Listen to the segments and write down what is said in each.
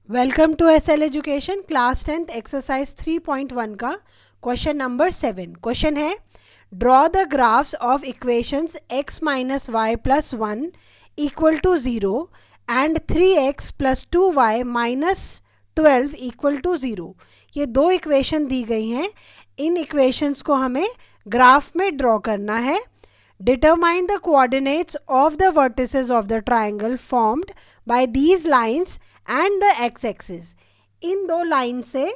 Welcome to SL education class 10th exercise 3.1 का question number 7। Question है draw the graphs of equations x minus y plus 1 equal to 0 and 3x plus 2y minus 12 equal to 0। ये दो equation दी गई हैं। इन equations को हमें graph में draw करना है। Determine the coordinates of the vertices of the triangle formed by these lines and the x-axis। इन दो लाइन से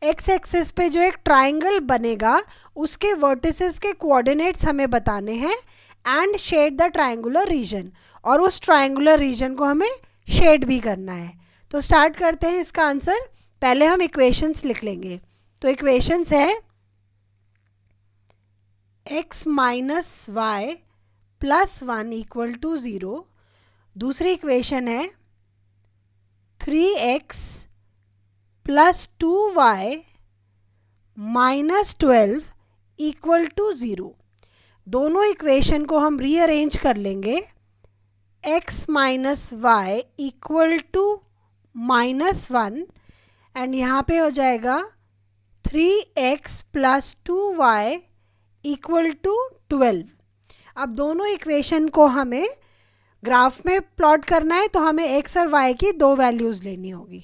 x-axis पे जो एक ट्राइंगल बनेगा उसके वर्टिसेस के कोऑर्डिनेट्स हमें बताने हैं and shade the triangular region, और उस ट्राइंगुलर रीजन को हमें शेड भी करना है। तो स्टार्ट करते हैं इसका आंसर। पहले हम इक्वेशंस लिख लेंगे। तो इक्वेशंस है x minus y plus 1 equal to 0। दूसरी इक्वेशन है 3x plus 2y minus 12 equal to 0। दोनों इक्वेशन को हम रीअरेंज कर लेंगे। x minus y equal to minus 1 and यहाँ पे हो जाएगा 3x plus 2y equal to 12। अब दोनों इक्वेशन को हमें ग्राफ में प्लॉट करना है, तो हमें x और y की दो वैल्यूज लेनी होगी।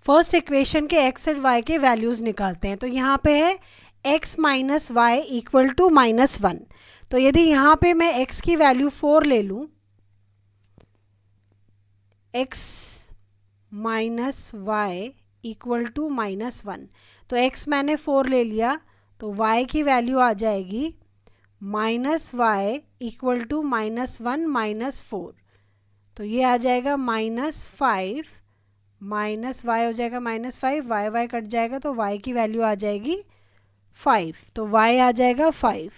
फर्स्ट इक्वेशन के x और y के वैल्यूज निकालते हैं। तो यहाँ पे है x minus y equal to minus 1। तो यदि यहाँ पे मैं x की वैल्यू 4 ले लूँ, x minus y equal to minus 1, तो x मैंने 4 ले लिया, तो y की वैल्यू आ जाएगी minus y equal to minus 1 minus 4। तो ये आ जाएगा माइनस 5, माइनस y हो जाएगा माइनस 5, y कट जाएगा तो y की वैल्यू आ जाएगी 5, तो y आ जाएगा 5।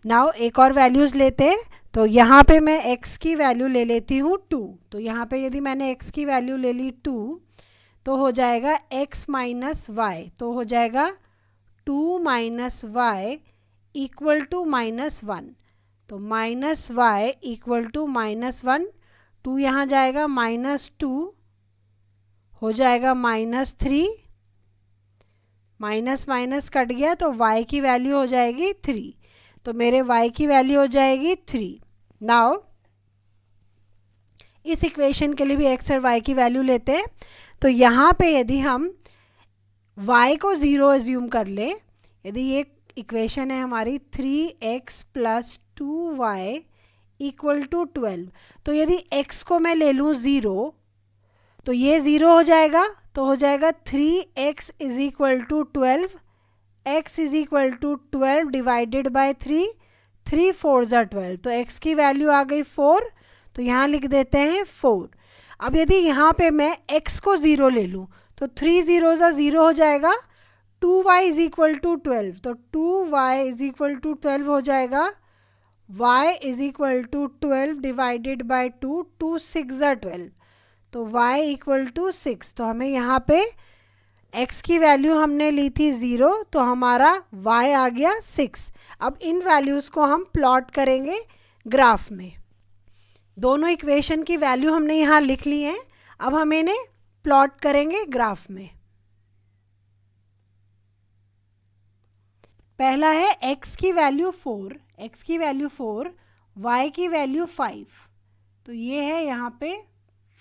नाउ एक और वैल्यूज़ लेते हैं। तो यहाँ पे मैं x की वैल्यू ले लेती हूँ 2। तो यहाँ पे यदि मैंने x की वैल्यू ले ली 2, तो हो जाएगा x माइनस वाई, तो हो जाएगा 2 minus y equal to minus 1। तो minus y equal to minus 1, 2 यहाँ जाएगा माइनस 2 हो जाएगा माइनस 3, माइनस माइनस कट गया तो y की वैल्यू हो जाएगी 3। तो मेरे y की वैल्यू हो जाएगी 3। नाउ इस इक्वेशन के लिए भी x और y की वैल्यू लेते हैं। तो यहाँ पे यदि हम y को 0 एज्यूम कर लें, यदि ये इक्वेशन है हमारी 3x plus 2y equal to 12, तो यदि x को मैं ले लूँ 0, तो ये 0 हो जाएगा, तो हो जाएगा 3x is equal to 12, x is equal to 12 divided by 3, 3 4 ज़ा 12, तो x की वैल्यू आ गई 4, तो यहाँ लिख देते हैं 4। अब यदि यहाँ पे मैं x को 0 ले लूँ, तो 3 0 ज़ा 0 हो जाएगा, 2y इज इक्वल टू 12, तो 2y इज इक्वल टू 12 हो जाएगा, y is equal to 12 divided by 2, 2 6 ज़ा 12, तो y इक्वल टू 6। तो हमें यहाँ पे x की वैल्यू हमने ली थी 0, तो हमारा y आ गया 6। अब इन वैल्यूज़ को हम प्लॉट करेंगे ग्राफ में। दोनों इक्वेशन की वैल्यू हमने यहाँ लिख ली है, अब हम इन्हें प्लॉट करेंगे ग्राफ में। पहला है x की वैल्यू 4, x की वैल्यू 4, y की वैल्यू 5, तो ये है यहाँ पे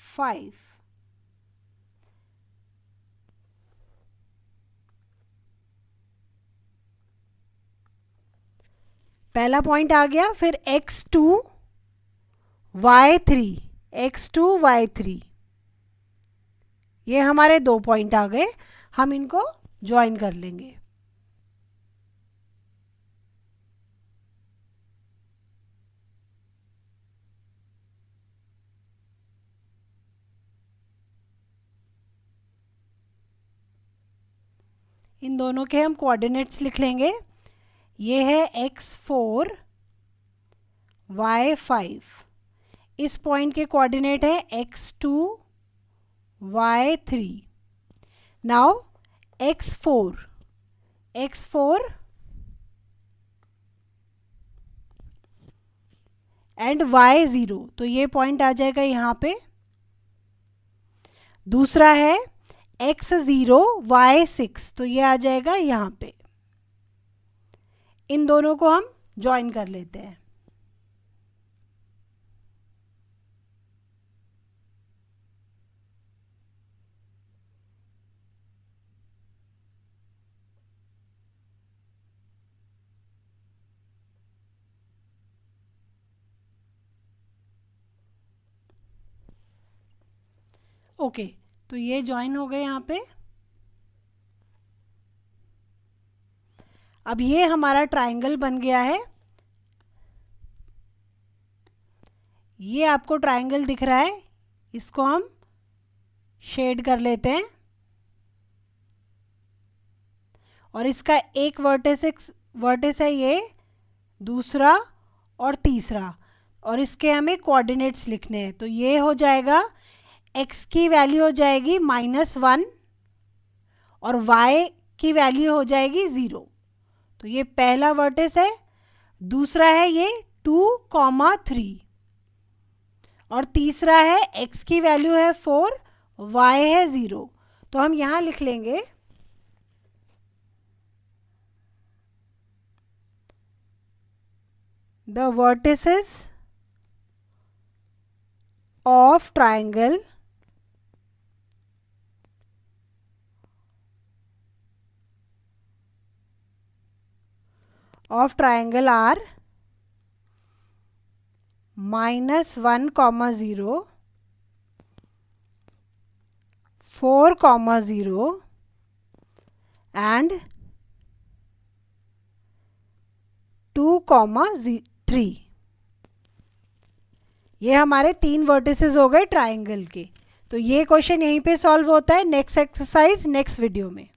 5। पहला पॉइंट आ गया। फिर x2 y3, x2 y3, ये हमारे दो पॉइंट आ गए। हम इनको ज्वाइन कर लेंगे। इन दोनों के हम कोऑर्डिनेट्स लिख लेंगे। ये है x4 y5, इस पॉइंट के कोऑर्डिनेट है x2 y3। Now x4, x4 and y 0, तो ये पॉइंट आ जाएगा यहाँ पे। दूसरा है x 0 y 6, तो ये आ जाएगा यहाँ पे। इन दोनों को हम ज्वाइन कर लेते हैं। ओके, तो ये ज्वाइन हो गए यहाँ पे। अब ये हमारा ट्रायंगल बन गया है। ये आपको ट्रायंगल दिख रहा है, इसको हम शेड कर लेते हैं। और इसका एक वर्टेक्स है ये, दूसरा और तीसरा, और इसके हमें कोऑर्डिनेट्स लिखने हैं। तो ये हो जाएगा, x की वैल्यू हो जाएगी -1 और y की वैल्यू हो जाएगी 0। तो ये पहला वर्टेक्स है। दूसरा है ये 2, 3, और तीसरा है x की वैल्यू है 4, y है 0। तो हम यहाँ लिख लेंगे the vertices of triangle are -1, 0, 4, 0 and 2, 3। ये हमारे 3 वर्टिसेस हो गए ट्रायंगल के। तो ये क्वेश्चन यहीं पे सॉल्व होता है। नेक्स्ट एक्सरसाइज नेक्स्ट वीडियो में।